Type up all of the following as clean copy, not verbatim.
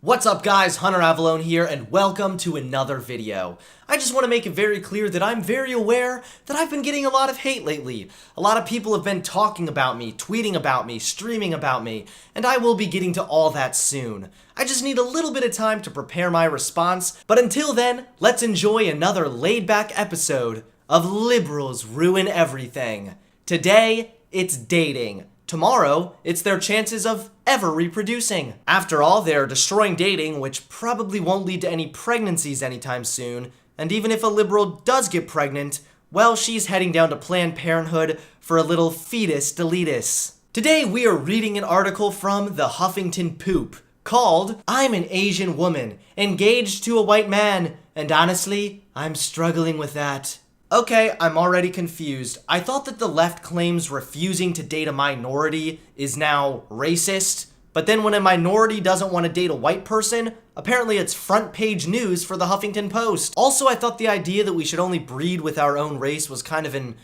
What's up guys, Hunter Avalone here, and welcome to another video. I just want to make it very clear that I'm very aware that I've been getting a lot of hate lately. A lot of people have been talking about me, tweeting about me, streaming about me, and I will be getting to all that soon. I just need a little bit of time to prepare my response, but until then, let's enjoy another laid-back episode of Liberals Ruin Everything. Today, it's dating. Tomorrow, it's their chances of ever reproducing. After all, they're destroying dating, which probably won't lead to any pregnancies anytime soon, and even if a liberal does get pregnant, well, she's heading down to Planned Parenthood for a little fetus deletus. Today, we are reading an article from the Huffington Poop called, "I'm an Asian woman, engaged to a white man, and honestly, I'm struggling with that." Okay, I'm already confused. I thought that the left claims refusing to date a minority is now racist, but then when a minority doesn't want to date a white person, apparently it's front page news for the Huffington Post. Also, I thought the idea that we should only breed with our own race was kind of an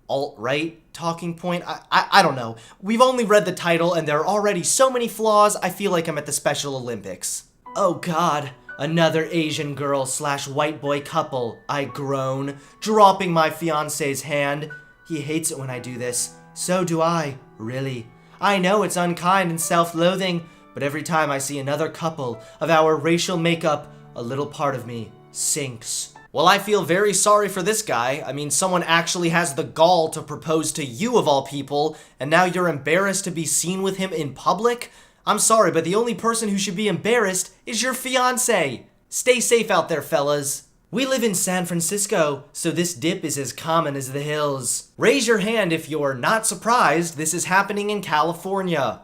alt-right talking point. I don't know. We've only read the title and there are already so many flaws, I feel like I'm at the Special Olympics. Oh god. Another Asian girl / white boy couple, I groan, dropping my fiancé's hand. He hates it when I do this. So do I, really. I know it's unkind and self-loathing, but every time I see another couple of our racial makeup, a little part of me sinks. Well, I feel very sorry for this guy. I mean, someone actually has the gall to propose to you of all people, and now you're embarrassed to be seen with him in public? I'm sorry, but the only person who should be embarrassed is your fiancé. Stay safe out there, fellas. We live in San Francisco, so this dip is as common as the hills. Raise your hand if you're not surprised this is happening in California.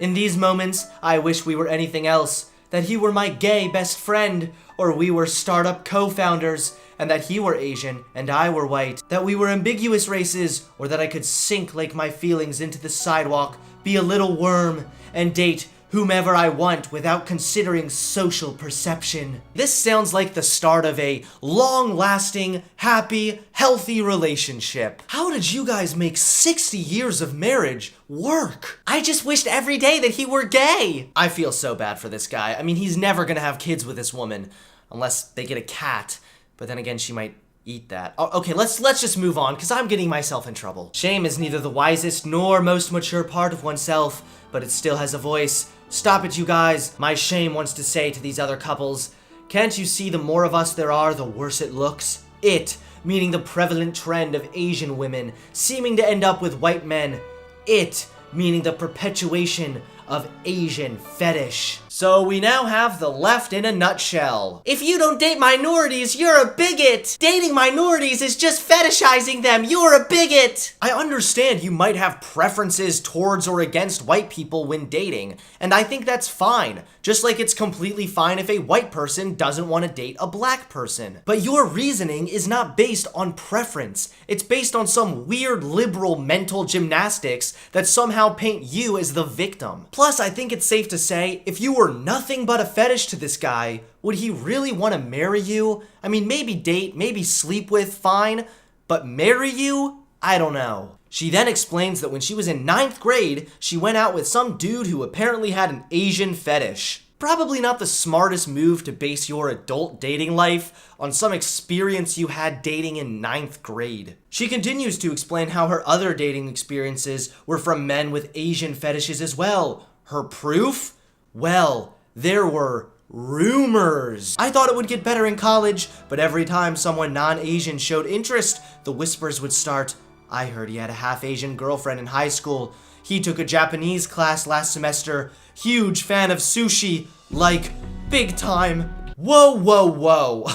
In these moments, I wish we were anything else. That he were my gay best friend, or we were startup co-founders, and that he were Asian and I were white. That we were ambiguous races, or that I could sink like my feelings into the sidewalk, be a little worm, and date whomever I want without considering social perception. This sounds like the start of a long-lasting, happy, healthy relationship. How did you guys make 60 years of marriage work? I just wished every day that he were gay. I feel so bad for this guy. I mean, he's never gonna have kids with this woman, unless they get a cat. But then again, she might eat that. Okay, let's just move on, because I'm getting myself in trouble. Shame is neither the wisest nor most mature part of oneself, but it still has a voice. Stop it, you guys. My shame wants to say to these other couples, can't you see the more of us there are, the worse it looks? It, meaning the prevalent trend of Asian women seeming to end up with white men. It, meaning the perpetuation of Asian fetish. So we now have the left in a nutshell. If you don't date minorities, you're a bigot! Dating minorities is just fetishizing them, you're a bigot! I understand you might have preferences towards or against white people when dating, and I think that's fine. Just like it's completely fine if a white person doesn't want to date a black person. But your reasoning is not based on preference. It's based on some weird liberal mental gymnastics that somehow paint you as the victim. Plus, I think it's safe to say, if you were nothing but a fetish to this guy, would he really want to marry you? I mean, maybe date, maybe sleep with, fine, but marry you? I don't know. She then explains that when she was in 9th grade, she went out with some dude who apparently had an Asian fetish. Probably not the smartest move to base your adult dating life on some experience you had dating in 9th grade. She continues to explain how her other dating experiences were from men with Asian fetishes as well. Her proof? Well, there were rumors. I thought it would get better in college, but every time someone non-Asian showed interest, the whispers would start. I heard he had a half-Asian girlfriend in high school. He took a Japanese class last semester. Huge fan of sushi. Like, big time. Whoa, whoa, whoa.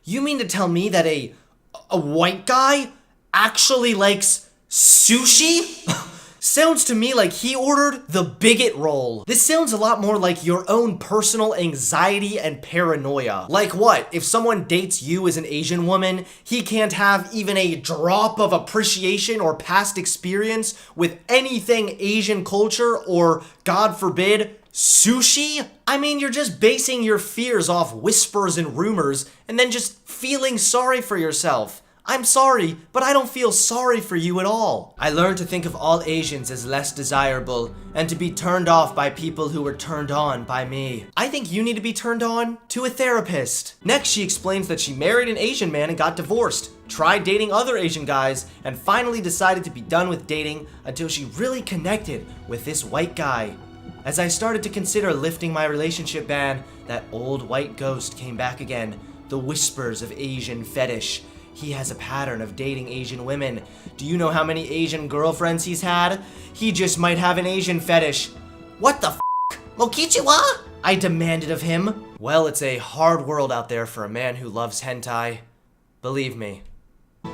You mean to tell me that a white guy actually likes sushi? Sounds to me like he ordered the bigot roll. This sounds a lot more like your own personal anxiety and paranoia. Like what? If someone dates you as an Asian woman, he can't have even a drop of appreciation or past experience with anything Asian culture or, God forbid, sushi? I mean, you're just basing your fears off whispers and rumors and then just feeling sorry for yourself. I'm sorry, but I don't feel sorry for you at all. I learned to think of all Asians as less desirable and to be turned off by people who were turned on by me. I think you need to be turned on to a therapist. Next, she explains that she married an Asian man and got divorced, tried dating other Asian guys, and finally decided to be done with dating until she really connected with this white guy. As I started to consider lifting my relationship ban, that old white ghost came back again. The whispers of Asian fetish. He has a pattern of dating Asian women. Do you know how many Asian girlfriends he's had? He just might have an Asian fetish. What the f***? Mokichiwa? I demanded of him. Well, it's a hard world out there for a man who loves hentai. Believe me,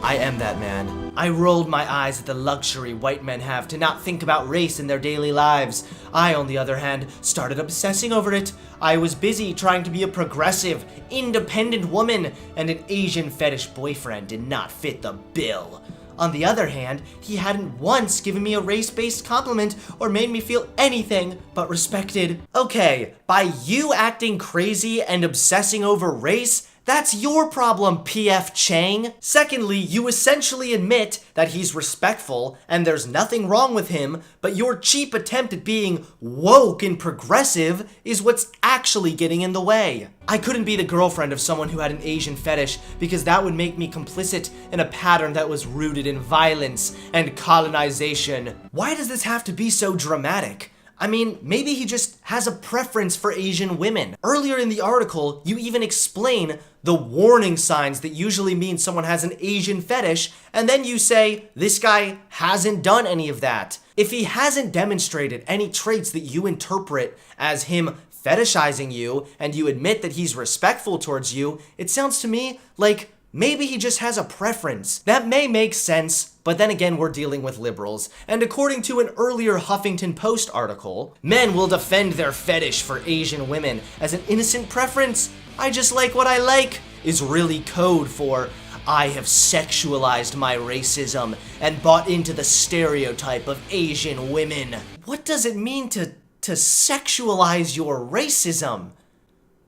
I am that man. I rolled my eyes at the luxury white men have to not think about race in their daily lives. I, on the other hand, started obsessing over it. I was busy trying to be a progressive, independent woman, and an Asian fetish boyfriend did not fit the bill. On the other hand, he hadn't once given me a race-based compliment or made me feel anything but respected. Okay, by you acting crazy and obsessing over race, that's your problem, P.F. Chang. Secondly, you essentially admit that he's respectful and there's nothing wrong with him, but your cheap attempt at being woke and progressive is what's actually getting in the way. I couldn't be the girlfriend of someone who had an Asian fetish because that would make me complicit in a pattern that was rooted in violence and colonization. Why does this have to be so dramatic? I mean, maybe he just has a preference for Asian women. Earlier in the article, you even explain the warning signs that usually mean someone has an Asian fetish, and then you say, this guy hasn't done any of that. If he hasn't demonstrated any traits that you interpret as him fetishizing you, and you admit that he's respectful towards you, it sounds to me like maybe he just has a preference. That may make sense, but then again, we're dealing with liberals. And according to an earlier Huffington Post article, men will defend their fetish for Asian women as an innocent preference. I just like what I like is really code for I have sexualized my racism and bought into the stereotype of Asian women. What does it mean to sexualize your racism?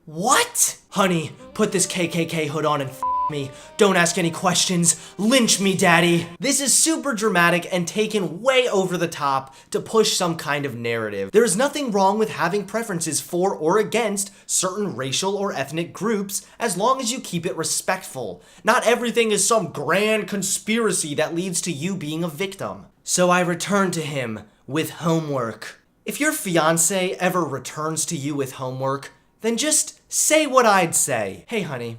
What? Honey, put this KKK hood on and me. Don't ask any questions. Lynch me, daddy. This is super dramatic and taken way over the top to push some kind of narrative. There is nothing wrong with having preferences for or against certain racial or ethnic groups as long as you keep it respectful. Not everything is some grand conspiracy that leads to you being a victim. So I returned to him with homework. If your fiance ever returns to you with homework, then just say what I'd say. Hey, honey.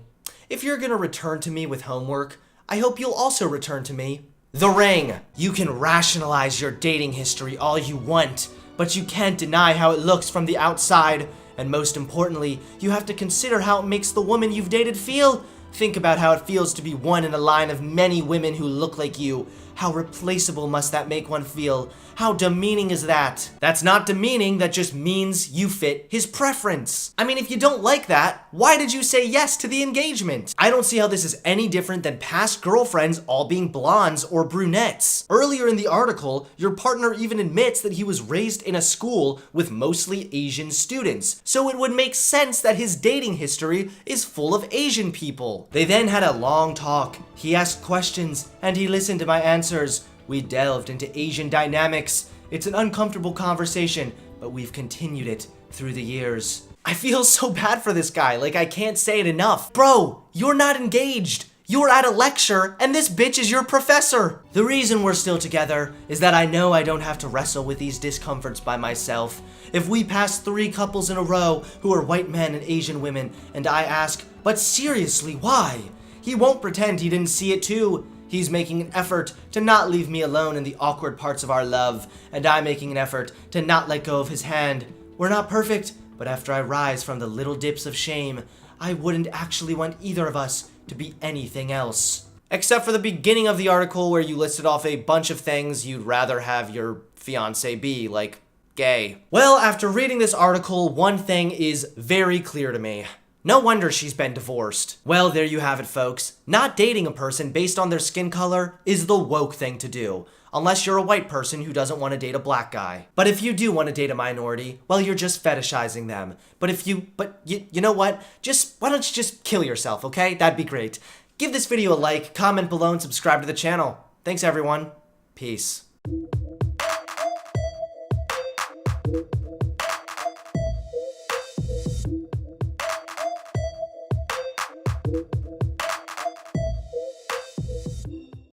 If you're gonna return to me with homework, I hope you'll also return to me the ring. You can rationalize your dating history all you want, but you can't deny how it looks from the outside. And most importantly, you have to consider how it makes the woman you've dated feel. Think about how it feels to be one in a line of many women who look like you. How replaceable must that make one feel? How demeaning is that? That's not demeaning, that just means you fit his preference. I mean, if you don't like that, why did you say yes to the engagement? I don't see how this is any different than past girlfriends all being blondes or brunettes. Earlier in the article, your partner even admits that he was raised in a school with mostly Asian students, so it would make sense that his dating history is full of Asian people. They then had a long talk. He asked questions, and he listened to my answers. We delved into Asian dynamics. It's an uncomfortable conversation, but we've continued it through the years. I feel so bad for this guy, like I can't say it enough. Bro, you're not engaged. You're at a lecture, and this bitch is your professor. The reason we're still together is that I know I don't have to wrestle with these discomforts by myself. If we pass 3 couples in a row who are white men and Asian women, and I ask, but seriously, why? He won't pretend he didn't see it too. He's making an effort to not leave me alone in the awkward parts of our love, and I'm making an effort to not let go of his hand. We're not perfect, but after I rise from the little dips of shame, I wouldn't actually want either of us to be anything else. Except for the beginning of the article where you listed off a bunch of things you'd rather have your fiancé be, like gay. Well, after reading this article, one thing is very clear to me. No wonder she's been divorced. Well, there you have it, folks. Not dating a person based on their skin color is the woke thing to do. Unless you're a white person who doesn't want to date a black guy. But if you do want to date a minority, well, you're just fetishizing them. But you know what? Why don't you just kill yourself, okay? That'd be great. Give this video a like, comment below, and subscribe to the channel. Thanks everyone. Peace.